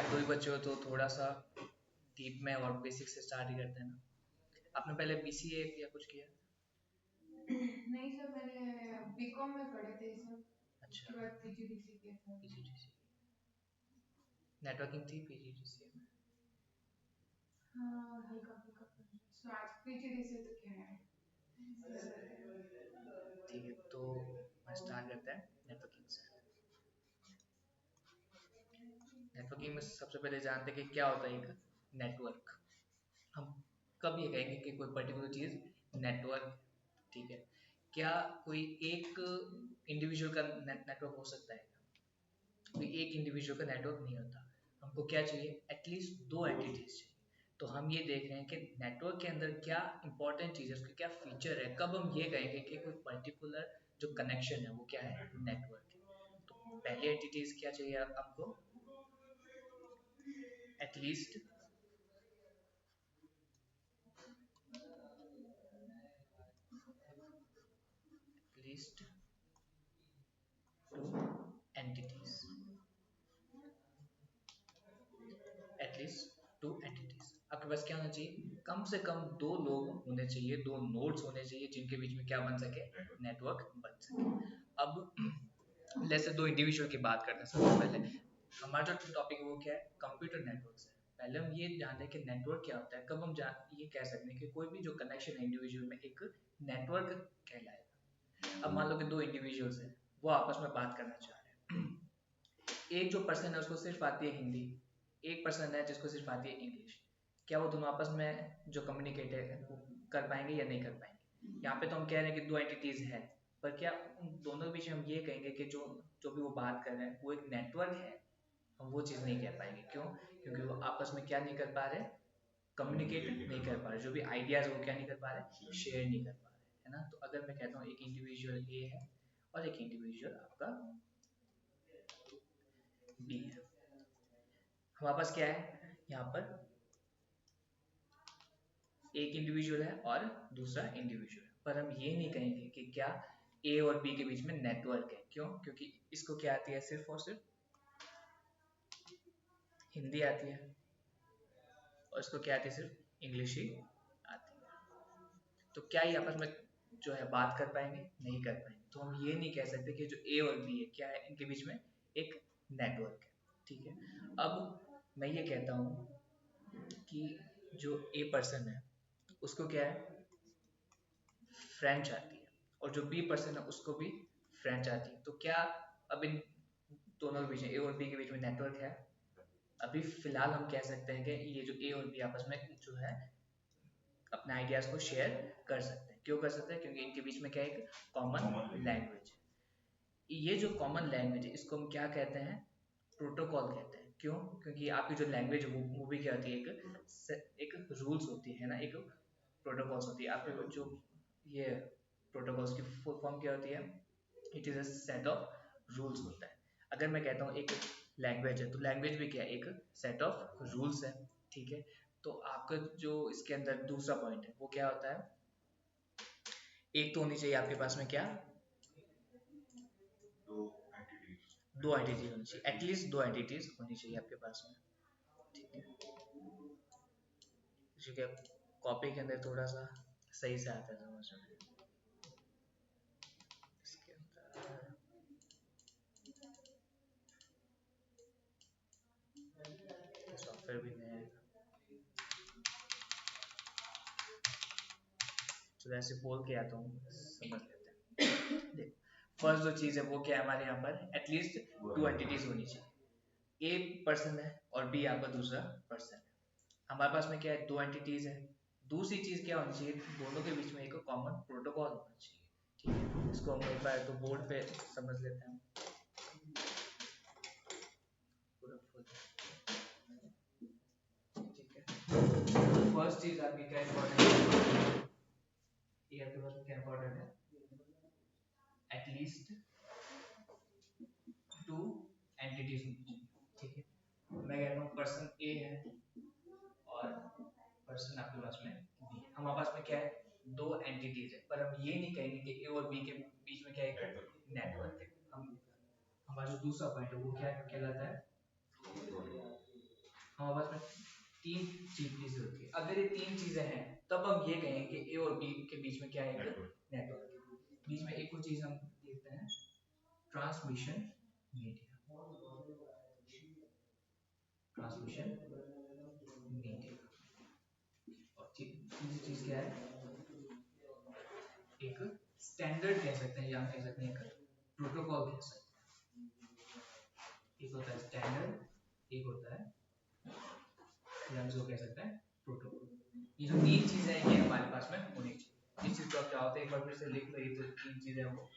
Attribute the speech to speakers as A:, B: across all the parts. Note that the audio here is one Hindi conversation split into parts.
A: यार 2 ही बच्चे हो तो थोड़ा सा डीप में और बेसिक से स्टार्ट ही करते हैं ना। आपने पहले बीसीए या कुछ किया?
B: नहीं सर, मैंने बीकॉम में पढ़े थे सर।
A: अच्छा,
B: उसके बाद पीजीडीसी किया था।
A: पीजीडीसी नेटवर्किंग थी पीजीडीसी में।
B: हाँ, हल्का फुल्का सो आज पीजीडीसी तो क्या है।
A: ठीक है, तो मैं स्टार्ट करते हैं नेटवर्किंग से। नेटवर्किंग में सबसे पहले जानते हैं कि क्या होता है एक नेटवर्क। हम कब ये कहेंगे कि कोई पर्टिकुलर चीज़ नेटवर्क, ठीक है? क्या कोई एक इंडिविजुअल का नेटवर्क हो सकता है? कोई एक इंडिविजुअल का नेटवर्क नहीं होता। हमको क्या चाहिए? एटलीस्ट दो एंटिटीज चाहिए। तो हम ये देख रहे हैं कि नेटवर्क के अंदर क्या इंपॉर्टेंट चीज़ है, उसके क्या फीचर है, कब हम ये कहेंगे कि कोई पर्टिकुलर जो कनेक्शन है वो क्या है, नेटवर्क है। तो पहले एंटिटीज क्या चाहिए आपको? At least at least two entities, at least two entities. आपके पास क्या होना चाहिए? कम से कम दो लोग होने चाहिए, दो नोड्स होने चाहिए जिनके बीच में क्या बन सके, नेटवर्क बन सके। अब जैसे दो इंडिविजुअल की बात करते हैं। सबसे पहले हमारा जो टॉपिक है वो क्या है, कंप्यूटर नेटवर्क है। पहले हम ये जान लें कि नेटवर्क क्या होता है, कब हम ये कह सकते हैं कि कोई भी जो कनेक्शन है इंडिविजुअल में एक नेटवर्क कहलाएगा। अब मान लो कि दो इंडिविजुअल्स हैं, वो आपस में बात करना चाह रहे हैं। एक जो पर्सन है उसको सिर्फ आती है हिंदी, एक पर्सन है जिसको सिर्फ आती है इंग्लिश। क्या वो दोनों आपस में जो कम्युनिकेट है वो कर पाएंगे या नहीं कर पाएंगे? यहाँ पे तो हम कह रहे हैं कि दो एंटिटीज हैं, पर क्या उन दोनों के बीच में हम ये कहेंगे कि जो जो भी वो बात कर रहे हैं वो एक नेटवर्क है? हम वो चीज़ नहीं कह पाएंगे। क्यों? क्योंकि वो आपस में क्या नहीं कर पा रहे, कम्युनिकेट नहीं कर पा रहे। जो भी आइडियाज वो क्या नहीं कर पा रहे, शेयर नहीं कर पा रहे, है ना। तो अगर मैं कहता हूँ एक इंडिविजुअल ए है और एक इंडिविजुअल आपका बी है, हमारे पास क्या है यहाँ पर, एक इंडिविजुअल है और दूसरा इंडिविजुअल है, पर हम ये नहीं कहेंगे कि क्या ए और बी के बीच में नेटवर्क है। क्यों? क्योंकि इसको क्या आती है, सिर्फ और सिर्फ हिंदी आती है और इसको क्या आती है, सिर्फ इंग्लिश ही आती है। तो क्या ये आपस में जो है बात कर पाएंगे? नहीं कर पाएंगे। तो हम ये नहीं कह सकते कि जो ए और बी है क्या है, इनके बीच में एक नेटवर्क है। ठीक है, अब मैं ये कहता हूँ कि जो ए पर्सन है उसको क्या है, फ्रेंच आती है, और जो बी पर्सन है उसको भी फ्रेंच आती है। तो क्या अब इन दोनों के बीच में, ए और बी के बीच में नेटवर्क है? अभी फिलहाल हम कह सकते हैं कि ये जो ए और बी आपस में जो है अपने आइडियाज को शेयर कर सकते हैं। क्यों कर सकते हैं? क्योंकि इनके बीच में क्या है, एक कॉमन लैंग्वेज है। ये जो कॉमन लैंग्वेज है इसको हम क्या कहते हैं, प्रोटोकॉल कहते हैं। क्यों? क्योंकि आपकी जो लैंग्वेज है वो भी क्या होती है, एक रूल्स होती है ना, एक प्रोटोकॉल्स होती है। आपके जो ये प्रोटोकॉल्स की फुल फॉर्म क्या होती है, it is a set of rules होता है। अगर मैं कहता हूँ एक लैंग्वेज है तो लैंग्वेज भी क्या है, एक सेट ऑफ रूल्स है। ठीक है, तो आपका जो इसके अंदर दूसरा पॉइंट है वो क्या होता है, एक तो होनी चाहिए आपके पास में क्या, दो एंटिटीज होनी चाहिए, एटलीस्ट दो एंटिटीज होनी चाहिए आपके पास में। ठीक है, ठीक है, कॉपी के अंदर थोड़ा सा सही से आता है समझ में। इसके अंदर सॉफ्टवेयर भी नहीं आएगा, तो ऐसे बोल के आता हूँ, समझ लेते हैं। देखो, फर्स्ट जो चीज़ है वो क्या है हमारे यहाँ पर, एटलीस्ट टू एंटिटीज होनी चाहिए। ए पर्सन है और बी आपका दूसरा पर्सन है। हमारे पास में क्या है, दो एंटिटीज है। दूसरी चीज़ क्या होनी चाहिए, दोनों के बीच में एक कॉमन प्रोटोकॉल होना चाहिए। ठीक है, इसको हम एक बार तो बोर्ड पे समझ लेते हैं पूरा फुल। ठीक है, फर्स्ट चीज़ आपकी क्या इंपॉर्टेंट है, ये आपके पास में क्या इंपॉर्टेंट है, एटलीस्ट टू एंटिटीज। ठीक है, मैं कहता हूँ पर्सन ए है और पर्सन आपके पास में बी है। हमारे पास में क्या है, दो एंटिटीज है, पर हम ये नहीं कहेंगे कि ए और बी के बीच में क्या है, नेटवर्क है। हम हमारा जो दूसरा पॉइंट है वो क्या कहलाता है, हमारे पास में तीन चीजें होती है। अगर ये तीन चीजें हैं तब हम ये कहेंगे कि ए और बी के बीच में क्या है, नेटवर्क। बीच में एक और चीज हम देखते हैं, ट्रांसमिशन मीडिया। Transmission media. और तीसरी चीज क्या है, एक स्टैंडर्ड कह सकते हैं या कह सकते हैं एक प्रोटोकॉल कह सकते हैं। एक होता है स्टैंडर्ड, एक होता है या हम इसको कह सकते हैं प्रोटोकॉल। ये जो तीन चीजें हैं ये हमारे पास में होनी चाहिए। इस चीज को क्या होता है, एक बार फिर से लिख लो, ये जो तीन चीजें हैं वो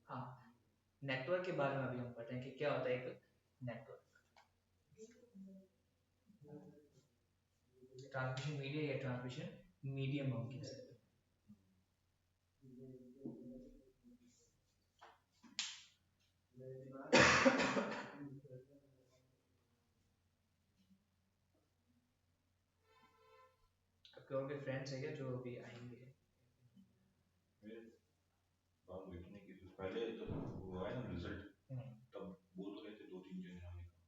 A: हाँ, नेटवर्क के बारे में अभी हम पढ़ रहे हैं कि क्या होता है एक नेटवर्क। ट्रांसमिशन मीडिया या ट्रांसमिशन मीडियम हम कह सकते हैं। आपके और भी फ्रेंड्स है क्या जो अभी आएंगे? पहले जब वो आया ना रिजल्ट, तब बोल रहे थे दो तीन जने आने का।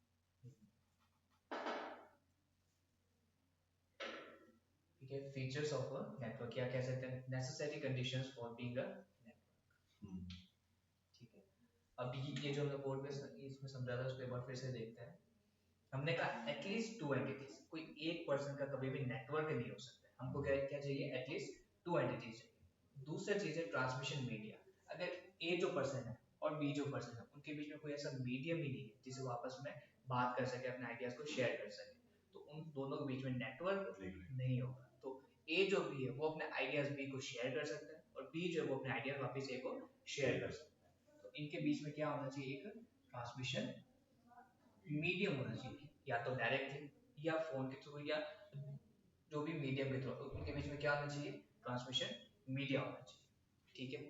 A: ठीक है, फीचर्स ऑफ अ नेटवर्क क्या कह सकते हैं, necessary conditions for being a network. ठीक है, अब ये जो हमने बोर्ड में इसमें समझा था उसको एक बार फिर से देखते हैं। हमने कहा एटलीस्ट टू एंटिटीज, कोई एक पर्सन का कभी भी नेटवर्क नहीं हो सकता। हमको क्या क्या चाहिए, एटलीस्ट टू एंटिटीज चाहिए। दूसरा चीज है ट्रांसमिशन मीडिया। अगर ए जो पर्सन है और बी जो पर्सन है उनके बीच में कोई ऐसा मीडियम ही नहीं है जिससे वो आपस में बात कर सके, अपने आइडियाज को शेयर कर सके, तो उन दोनों के बीच में नेटवर्क नहीं होगा। तो ए जो भी है वो अपने आइडियाज बी को शेयर कर सकता है और बी जो है वो अपने आइडियाज वापस ए को शेयर कर सकता है। तो इनके बीच में क्या होना चाहिए, एक ट्रांसमिशन मीडियम होना चाहिए, या तो डायरेक्टली या फोन के थ्रू या जो भी मीडियम के थ्रू, उनके बीच में क्या होना चाहिए, ट्रांसमिशन मीडिया होना चाहिए। ठीक है,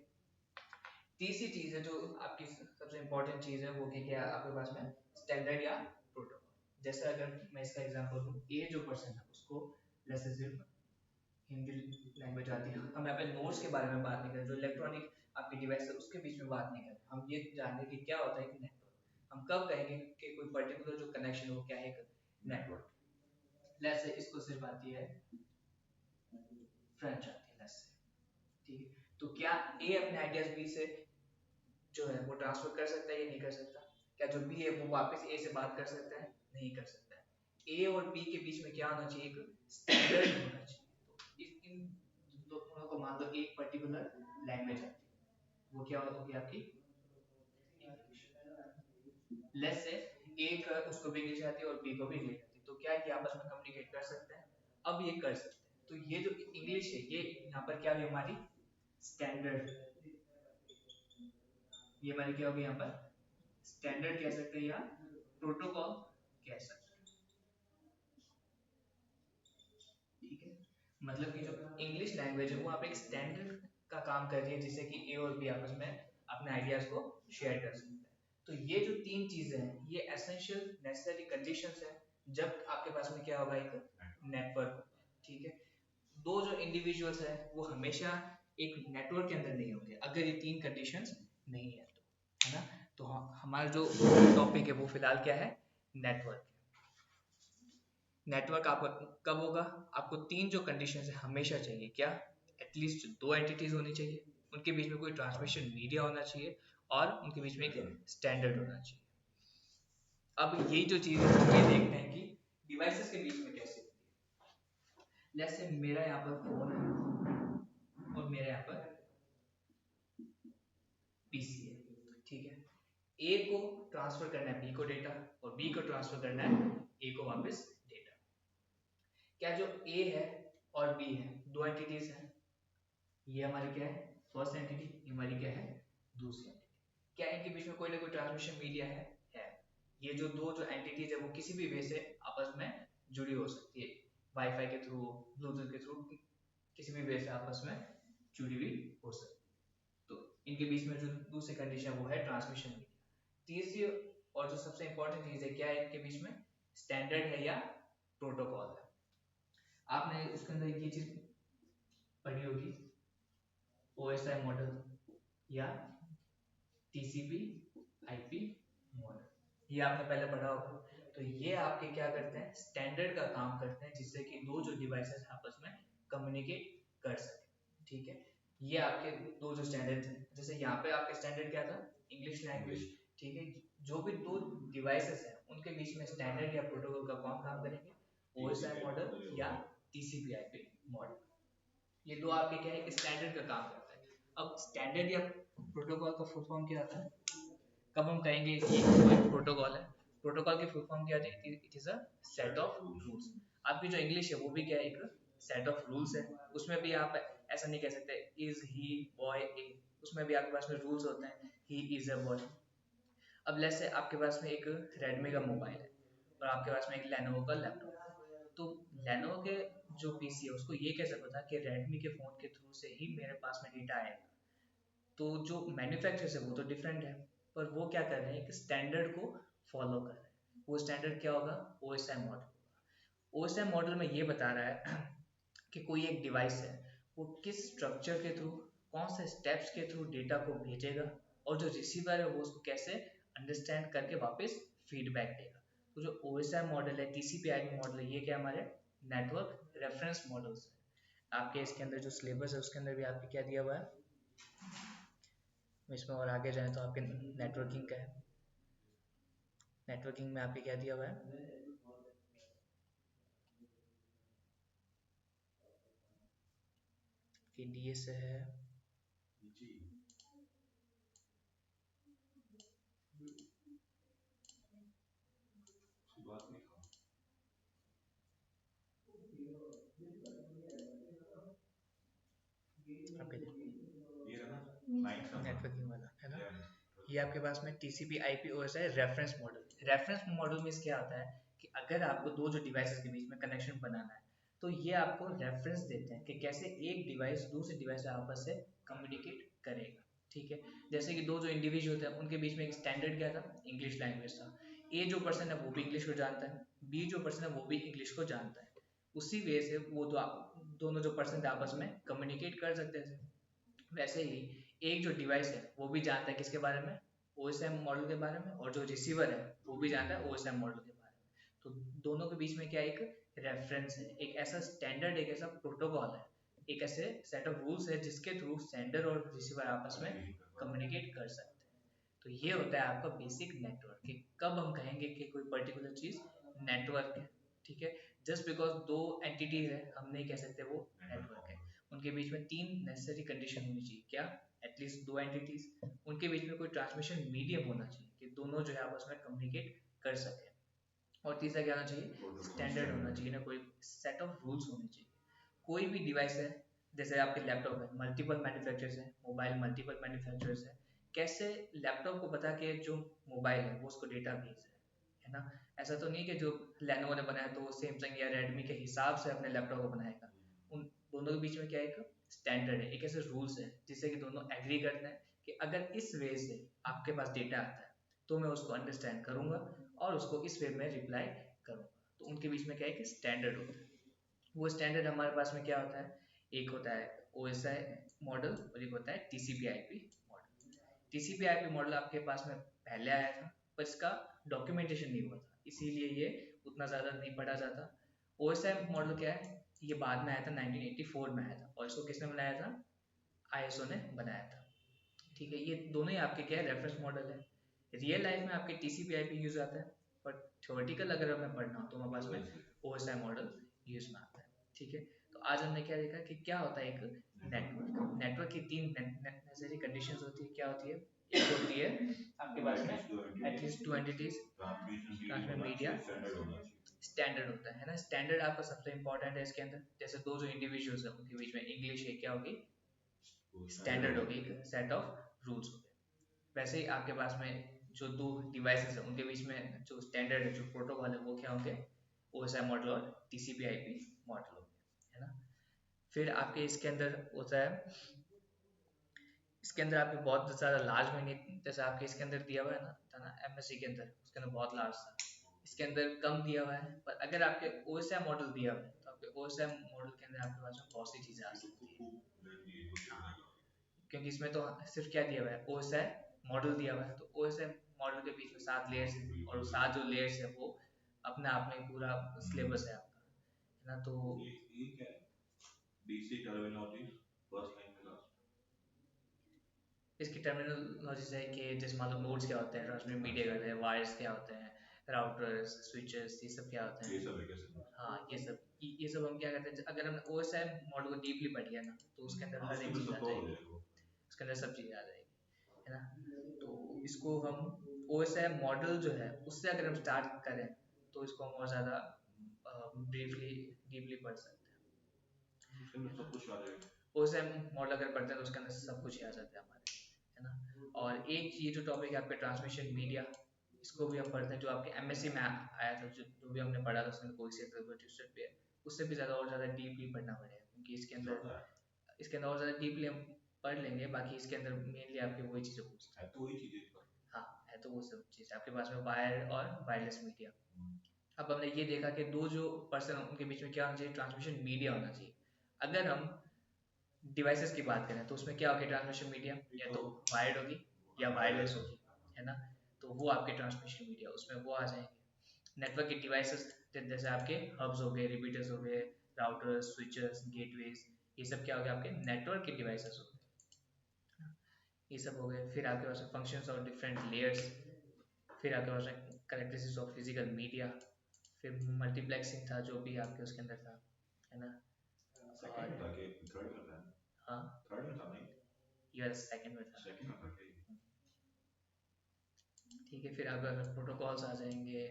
A: तीसरी चीज है जो आपकी सबसे इंपॉर्टेंट चीज है वो क्या है आपके पास में, स्टैंडर्ड या प्रोटोकॉल। जैसे अगर मैं इसका एग्जांपल दूं, ए जो पर्सन है उसको जैसे सिर्फ हिंदी लैंग्वेज आती है, हम यहाँ पे नोट्स के बारे में बात नहीं कर रहे, जो इलेक्ट्रॉनिक आपकी डिवाइस है उसके बीच में बात नहीं कर रहे, हम ये जान रहे कि क्या होता है कि नेटवर्क। हम कब कहेंगे कि कोई पर्टिकुलर जो कनेक्शन है वो क्या है, एक नेटवर्क। लेट्स से इसको सिर्फ आती है फ्रेंच आती है, लेट्स से, ठीक है। तो क्या ए अपने आइडियाज बी से जो है वो ट्रांसफर कर सकता है या नहीं कर सकता? क्या जो बी है वो वापस ए से बात कर सकता है? नहीं कर सकता है। ए और बी के बीच में क्या होना चाहिए, एक स्टैंडर्ड होना चाहिए। तो इन दोनों को मान लो एक पर्टिकुलर लैंग्वेज आती है, वो क्या होगी आपकी इंग्लिश। लेट्स से एक उसको भी इंग्लिश आती है और बी को भी इंग्लिश आती है, तो क्या ये आपस में कम्युनिकेट कर सकते हैं? अब ये कर सकते हैं। तो ये जो इंग्लिश है ये यहाँ पर क्या हुई हमारी स्टैंडर्ड, ये हमारी क्या होगी यहाँ पर स्टैंडर्ड कह सकते हैं या प्रोटोकॉल कह सकते हैं। ठीक है, मतलब कि जो इंग्लिश लैंग्वेज है वो आप एक स्टैंडर्ड का काम कर रही है जिससे कि ए और बी आपस में अपने आइडियाज को शेयर कर सकते हैं। तो ये जो तीन चीजें हैं ये एसेंशियल नेसेसरी कंडीशंस है जब आपके पास में क्या होगा, एक नेटवर्क। ठीक है, दो जो इंडिविजुअल्स है वो हमेशा एक नेटवर्क के अंदर नहीं होंगे अगर ये तीन कंडीशंस नहीं है तो, है ना। तो हमारा जो टॉपिक है वो फिलहाल क्या है, नेटवर्क। नेटवर्क आपका कब होगा, आपको तीन जो कंडीशन है हमेशा चाहिए, क्या, एटलीस्ट दो एंटिटीज होनी चाहिए, उनके बीच में कोई ट्रांसमिशन मीडिया होना चाहिए और उनके बीच में एक स्टैंडर्ड होना चाहिए। अब यही जो चीज है हम ये देखते हैं कि डिवाइसेस के बीच में कैसे होती है। जैसे मेरा यहाँ पर फोन है और मेरा यहाँ पर पीसी है, ठीक है। ए को ट्रांसफर करना है बी को डेटा और बी को ट्रांसफर करना है ए को वापस डेटा। क्या जो ए है और बी है दो एंटिटीज हैं, ये हमारी क्या है फर्स्ट एंटिटी, ये हमारी क्या है दूसरी एंटिटी। क्या इनके बीच में कोई ना कोई ट्रांसमिशन मीडिया है। ये जो दो जो एंटिटीज है वो किसी भी वे से आपस में जुड़ी हो सकती है, वाईफाई के थ्रू, ब्लूटूथ के थ्रू, किसी भी वे से आपस में जुड़ी हुई हो सकती है। तो इनके बीच में जो दूसरी कंडीशन वो है ट्रांसमिशन मीडिया। तीसरी और जो सबसे इंपॉर्टेंट चीज है क्या है इनके बीच में, स्टैंडर्ड है या प्रोटोकॉल है। आपने इसके अंदर ये चीज पढ़ी होगी, ओएसआई मॉडल या टीसीपी आईपी मॉडल, ये आपने पहले पढ़ा होगा। तो ये आपके क्या करते हैं, स्टैंडर्ड का काम करते हैं जिससे कि दो जो डिवाइसेस आपस में कम्युनिकेट कर सके। ठीक है, ये आपके दो जो स्टैंडर्ड हैं, जैसे यहाँ पे आपके स्टैंडर्ड क्या था, इंग्लिश लैंग्वेज। ठीक है, जो भी दो डिवाइसेस हैं उनके बीच में स्टैंडर्ड या प्रोटोकॉल का कौन काम करेंगे, ओएसआई मॉडल या टीसीपी आईपी मॉडल। ये दो आपके क्या है, स्टैंडर्ड का काम करता है। अब स्टैंडर्ड या प्रोटोकॉल का फुल फॉर्म क्या होता है, कब हम कहेंगे कि कोई प्रोटोकॉल है, प्रोटोकॉल की फुल फॉर्म क्या होती है, it is a set of rules. आपकी जो इंग्लिश है वो भी क्या है, एक सेट ऑफ रूल्स है। उसमें भी आप ऐसा नहीं कह सकते इज ही बॉय ए, उसमें भी आपके पास में रूल्स होते हैं, ही इज अ बॉय। अब लेट्स से आपके पास में एक रेडमी का मोबाइल है और आपके पास में एक लेनोवो का लैपटॉप है। तो लेनोवो के जो पीसी है उसको ये कैसे पता कि रेडमी के फोन के थ्रू से ही मेरे पास में डेटा आएगा। तो जो मैन्युफैक्चरर्स है वो तो डिफरेंट है, पर वो क्या कर रहे हैं, एक स्टैंडर्ड को फॉलो कर रहे हैं। वो स्टैंडर्ड क्या होगा, ओएसआई मॉडल। ओएसआई मॉडल में ये बता रहा है कि कोई एक डिवाइस है वो किस स्ट्रक्चर के थ्रू, कौन से स्टेप्स के थ्रू डेटा को भेजेगा, और जो रिसीवर है वो उसको कैसे अंडरस्टैंड करके वापस फीडबैक देगा। तो जो ओएसआई मॉडल है, टीसीपी आईपी मॉडल है, ये क्या हमारे नेटवर्क रेफरेंस मॉडल्स है। आपके इसके अंदर जो सिलेबस है उसके अंदर भी आपके क्या दिया हुआ है, इसमें और आगे जाए तो आपके नेटवर्किंग का है। नेटवर्किंग में आपके क्या दिया हुआ है कि डीएस है, आपके नेटवर्किंग वाला है ना, ये आपके पास में टीसीपी आईपी ओएस है रेफरेंस मॉडल। रेफरेंस मॉडल में क्या होता है कि अगर आपको दो जो डिवाइसेस के बीच में कनेक्शन बनाना है तो ये आपको रेफरेंस देते हैं कि कैसे एक डिवाइस दूसरे डिवाइस से आपस से कम्युनिकेट करेगा। ठीक है, जैसे कि दो जो इंडिविजुअल होते हैं उनके बीच में एक स्टैंडर्ड क्या था, इंग्लिश लैंग्वेज था। ए जो पर्सन है वो भी इंग्लिश को जानता है, बी जो पर्सन है वो भी इंग्लिश को जानता है। उसी वे से वो दोनों जो पर्सन थे आपस में कम्युनिकेट कर सकते थे। वैसे ही एक जो डिवाइस है वो भी जानता है किसके बारे में, ओएसएम मॉडल के बारे में, और जो रिसीवर है वो भी जानता है ओएसएम मॉडल के बारे में। तो दोनों के बीच में क्या एक रेफरेंस है, एक ऐसा स्टैंडर्ड, एक ऐसा प्रोटोकॉल है, एक ऐसे सेट ऑफ रूल्स है जिसके थ्रू सेंडर और रिसीवर आपस में कम्युनिकेट कर सकते हैं। तो ये होता है आपका बेसिक नेटवर्क कि कब हम कहेंगे कि कोई पर्टिकुलर चीज नेटवर्क है। ठीक है, जस्ट बिकॉज दो एंटिटीज है हम नहीं कह सकते वो नेटवर्क है। उनके बीच में तीन नेसेसरी कंडीशन होनी चाहिए, क्या, एटलीस्ट दो एंटिटीज, उनके बीच में कोई ट्रांसमिशन मीडियम होना चाहिए कि दोनों जो है आपस में कम्युनिकेट कर सके, और तीसरा क्या होना चाहिए, स्टैंडर्ड होना चाहिए ना, कोई सेट ऑफ रूल्स होने चाहिए। कोई भी डिवाइस है, जैसे आपके लैपटॉप है, मल्टीपल मैन्युफैक्चरर्स है, मोबाइल मल्टीपल मैन्युफैक्चरर्स है, कैसे लैपटॉप को पता कि जो मोबाइल है वो उसको डेटा भेज रहा है ना। ऐसा तो नहीं कि जो लेनोवो ने बनाया तो सैमसंग या रेडमी के हिसाब से अपने लैपटॉप को बनाएगा। उन दोनों के बीच में क्या एक स्टैंडर्ड है, एक ऐसे रूल्स है जिससे कि दोनों एग्री करते हैं कि अगर इस वे से आपके पास डेटा आता है तो मैं उसको अंडरस्टैंड करूंगा और उसको इस वे में रिप्लाई करूंगा। तो उनके बीच में क्या है कि स्टैंडर्ड होता है। वो स्टैंडर्ड हमारे पास में क्या होता है, एक होता है ओएसआई मॉडल और एक होता है TCP IP model. TCP IP model आपके पास में पहले आया था पर इसका डॉक्यूमेंटेशन नहीं हुआ था, इसीलिए ये उतना ज़्यादा नहीं पढ़ा जाता। ओएसआई मॉडल क्या है, ये बाद में आया था, 1984 में आया था, और इसको किसने बनाया था, आईएसओ ने बनाया था। ठीक है, ये दोनों ही आपके क्या है, रेफरेंस मॉडल है। रियल लाइफ में आपके टीसीपी आईपी यूज आता है, पर थ्योरेटिकल अगर हमें पढ़ना हो तो हमारे पास में ओएसआई मॉडल यूज में आता है। ठीक है, तो आज हमने क्या देखा कि क्या होता है एक नेटवर्क। नेटवर्क की तीन नेसेसरी कंडीशंस होती है, क्या होती है, एक होती है आपके पास में at least two entities, transmit media, standard होता है ना। स्टैंडर्ड आपका सबसे इंपॉर्टेंट है इसके अंदर, जैसे दो जो इंडिविजुअल्स है उनके बीच में इंग्लिश है, क्या होगी, स्टैंडर्ड होगी, एक सेट ऑफ रूल्स हो गए। वैसे ही आपके पास में जो दो डिवाइसेस है उनके बीच में जो स्टैंडर्ड है, जो प्रोटोकॉल है, वो क्या होंगे, ओएसआई मॉडल और टीसीपी आईपी मॉडल होंगे, है ना। फिर आपके इसके अंदर होता है, इसके अंदर आपके बहुत सारा लार्ज मीनिंग, जैसे आपके इसके अंदर दिया हुआ है ना, था ना एमएससी के अंदर, उसके अंदर बहुत लार्ज था। इसके अंदर कम दिया हुआ है, पर अगर आपके OSI मॉडल दिया हुआ है तो आपके OSI मॉडल के अंदर आपके पास में बहुत सी चीज़ें आ सकती है। हाँ, क्योंकि इसमें तो सिर्फ क्या दिया हुआ है, OSI मॉडल दिया हुआ है, तो OSI मॉडल के बीच में 7 लेयर्स है, और 7 जो लेयर्स है वो अपने आप में पूरा सिलेबस है आपका, है ना। तो इसकी टर्मिनोलॉजीज है कि जैसे मान लो नोड्स क्या होते हैं, ट्रांसमिट मीडिया करते हैं, वायर्स क्या होते हैं, राउटर्स, स्विचेस, ये सब क्या होते हैं। हाँ, ये सब हम क्या करते हैं, अगर हमने OSI मॉडल को डीपली पढ़ लिया ना, तो उसके अंदर हर एक चीज़ आ जाएगी, उसके अंदर सब चीज़ें आ जाएगी, है ना। तो इसको हम OSI मॉडल जो है उससे अगर हम स्टार्ट करें तो इसको हम और ज़्यादा ब्रीफली डीपली पढ़ सकते हैं। OSI मॉडल अगर पढ़ते हैं तो उसके अंदर सब कुछ ही आ जाता है हमारे, है ना। और एक ये जो टॉपिक है आपके ट्रांसमिशन मीडिया, इसको भी हम पढ़ते हैं, जो आपके MSc में आया था, जो भी हमने पढ़ा था उसमें कोई से पे, उससे भी ज़्यादा और ज़्यादा डीपली पढ़ना पड़ेगा, क्योंकि इसके अंदर और ज़्यादा डीपली हम पढ़ लेंगे, बाकी इसके अंदर मेनली आपके वही चीज़ें पूछते हैं। हाँ, है तो वो सब चीज़ आपके पास में वायर और वायरलेस मीडिया। अब हमने ये देखा कि दो जो पर्सन उनके बीच में क्या होना चाहिए, ट्रांसमिशन मीडिया होना चाहिए। अगर हम डिवाइसेस की बात करें तो उसमें क्या होगी ट्रांसमिशन मीडिया, या तो वायर्ड होगी या वायरलेस होगी, है ना। तो वो आपके ट्रांसमिशन मीडिया उसमें वो आ जाएंगे। नेटवर्क के डिवाइसेस जैसे आपके हब्स हो गए, रिपीटर्स हो गए, राउटर्स, स्विचेस, गेटवेज, ये सब क्या हो गए, आपके नेटवर्क के डिवाइसेस हो गए, ये सब हो गए। फिर आपके पास फंक्शंस और डिफरेंट लेयर्स, फिर आपके पास करेक्टरिस्टिक्स ऑफ फिजिकल मीडिया, फिर मल्टीप्लेक्सिंग था जो भी आपके उसके अंदर था, है ना। और हाँ, ये वाला सेकंड में था। ठीक है, फिर आपका प्रोटोकॉल्स आ जाएंगे,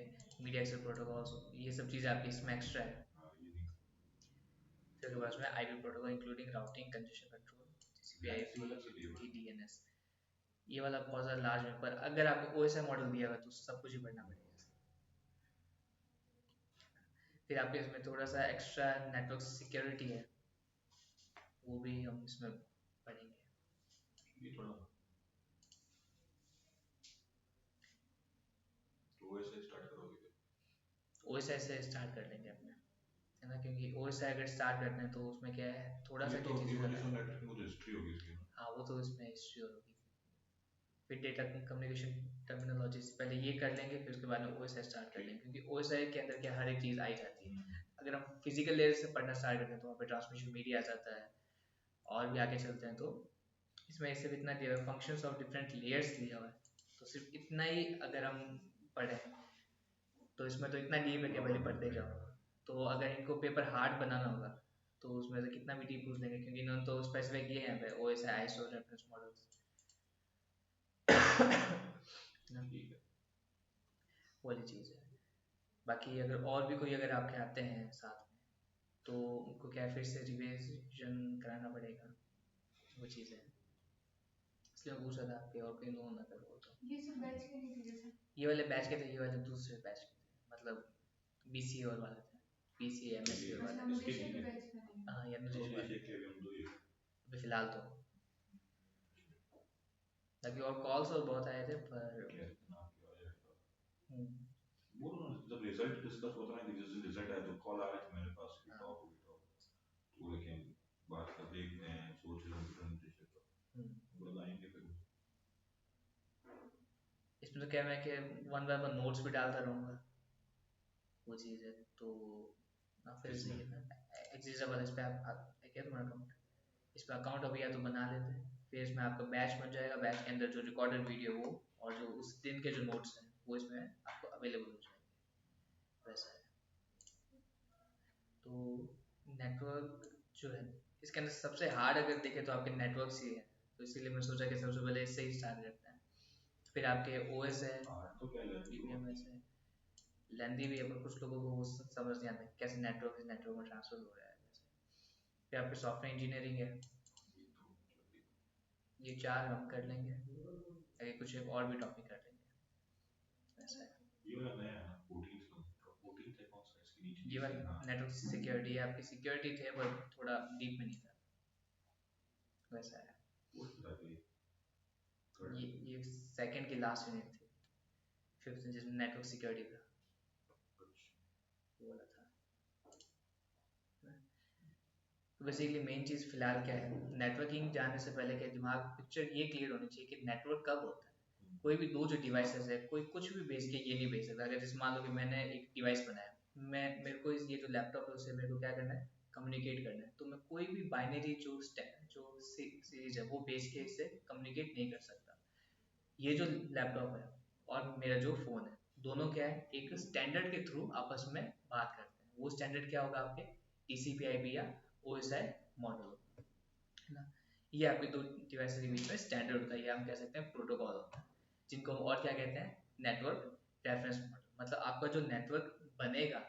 A: मीडिया एक्सेस प्रोटोकॉल्स, ये सब चीज़ें आपकी इसमें एक्स्ट्रा है। फिर उसके बाद में IP protocol including routing, congestion control, TCP IP, UDP, DNS, ये वाला बहुत ज़्यादा लार्ज है, पर अगर आपको OSI मॉडल दिया हुआ है तो सब कुछ ही पढ़ना पड़ेगा। फिर आपके इसमें थोड़ा सा एक्स्ट्रा नेटवर्क सिक्योरिटी है, वो भी हम इसमें पढ़ेंगे। OSI से स्टार्ट कर लेंगे अपने, है ना, क्योंकि OSI अगर स्टार्ट करते हैं तो उसमें क्या है, थोड़ा सा क्या चीज़, हाँ वो तो इसमें हिस्ट्री होगी। फिर डेटा कम्युनिकेशन टर्मिनोलॉजी से पहले ये कर लेंगे, फिर उसके बाद में OSI स्टार्ट कर लेंगे, क्योंकि OSI के अंदर क्या हर एक चीज़ आई जाती है। अगर हम फिजिकल लेयर से पढ़ना स्टार्ट करते हैं तो वहाँ पे ट्रांसमिशन मीडिया आ जाता है, और भी आगे चलते हैं तो इसमें सिर्फ इतना दिया हुआ है, फंक्शंस ऑफ डिफरेंट लेयर्स दिया हुआ है, तो सिर्फ इतना ही अगर हम पढ़ें तो इसमें तो इतना डीप है कि भले पढ़ते जाओ। तो अगर इनको पेपर हार्ड बनाना होगा तो उसमें से कितना भी डीप पूछ लेंगे, क्योंकि इन्होंने तो स्पेसिफिक ये है OSI आईएसओ रेफरेंस मॉडल्स। वाली चीज़ है। बाकी अगर और भी कोई अगर आपके आते हैं साथ में तो उनको क्या फिर से रिविजन कराना पड़ेगा, वो चीज़ है, इसलिए मैं पूछ रहा था आपके और कोई लोन अगर हो तो।
B: ये सब बैच के नहीं थे जैसे?
A: ये वाले बैच के थे, ये वाले दूसरे बैच के थे, मतलब BCA और वाले थे, BCA MSc और
B: अच्छा,
A: वाले।
B: मुझे के बैच का नहीं।
A: हाँ, या अनुदेश वाले अभी फिलहाल तो, ताकि और कॉल्स और बहुत आए थे पर हम्म, हम्म। इसमें तो क्या मैं कि वन बाय वन नोट्स भी डालता रहूँगा, वो चीज़ है तो। फिर से एक्सिस वाले इस पे आप क्या तुम्हारा अकाउंट, इस पे अकाउंट अभी या तो बना लेते हैं, फिर इसमें आपका बैच बन जाएगा, बैच के अंदर जो रिकॉर्डेड वीडियो वो और जो उस दिन के जो नोट्स हैं वो इसमें आपको अवेलेबल हो जाएंगे, वैसा है। तो नेटवर्क जो है इसके अंदर सबसे हार्ड अगर देखें तो आपके नेटवर्क ही है, तो इसीलिए मैं सोचा कि सबसे पहले इससे ही स्टार्ट करते हैं। फिर आपके OS है, BPMS है, लेंदी भी है, पर कुछ लोगों को वो समझ नहीं आता कैसे नेटवर्क से नेटवर्क में ट्रांसफर हो रहा है वैसे। फिर आपके सॉफ्टवेयर इंजीनियरिंग है, ये 4 हम कर लेंगे, आगे कुछ एक और भी टॉपिक कर लेंगे, ऐसा है। ये वाला नेटवर्क सिक्योरिटी है, आपकी सिक्योरिटी थे पर थोड़ा डीप में नहीं था, वैसा है। ये सेकंड की लास्ट यूनिट थी, फिफ्थ जिसमें नेटवर्क सिक्योरिटी था। बोला था। तो बेसिकली मेन चीज़ फिलहाल क्या है, नेटवर्किंग जाने से पहले क्या दिमाग पिक्चर ये क्लियर होनी चाहिए कि नेटवर्क कब होता है। कोई भी दो जो डिवाइसेस है, कोई कुछ भी भेज के ये नहीं भेज सकता। अगर जैसे मान लो कि मैंने एक डिवाइस बनाया, मैं मेरे को ये जो लैपटॉप है उससे मेरे को क्या करना है, कम्युनिकेट करना है, तो मैं कोई भी बाइनरी जो सीरीज है वो भेज के इससे कम्युनिकेट नहीं कर सकता। ये जो लैपटॉप है और मेरा जो फ़ोन है, दोनों क्या है, एक स्टैंडर्ड के थ्रू आपस में बात करते हैं। वो स्टैंडर्ड क्या होगा, आपके टीसीपी आईपी या ओएसआई मॉडल, है ना। ये आपके दो डिवाइस के बीच में स्टैंडर्ड होता है, या हम कह सकते हैं प्रोटोकॉल होता है, जिनको हम और क्या कहते हैं, नेटवर्क रेफरेंस मॉडल। मतलब आपका जो नेटवर्क बनेगा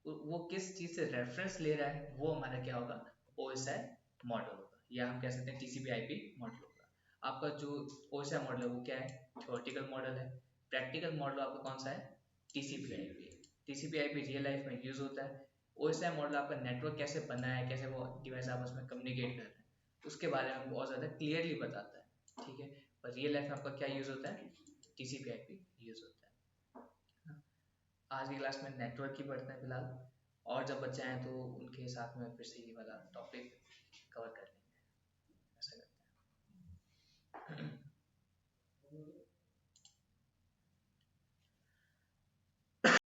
A: वो किस चीज़ से रेफरेंस ले रहा है, वो हमारा क्या होगा, ओएसआई मॉडल होगा, या हम कह सकते हैं टीसीपी आईपी मॉडल होगा। आपका जो ओएसआई मॉडल है वो क्या है, थ्योरेटिकल मॉडल है। प्रैक्टिकल मॉडल आपका कौन सा है, TCP IP. TCP IP real life में यूज होता है। ओएसआई मॉडल आपका नेटवर्क कैसे बना है, कैसे वो डिवाइस आपस में कम्युनिकेट कर रहे हैं, उसके बारे में बहुत ज़्यादा क्लियरली बताता है, ठीक है। पर रियल लाइफ में आपका क्या यूज़ होता है, टीसीपी आईपी यूज़ होता है। आज की क्लास में नेटवर्क ही पढ़ते हैं फिलहाल, और जब बच्चे आए तो उनके साथ में फिर से ये वाला टॉपिक कवर कर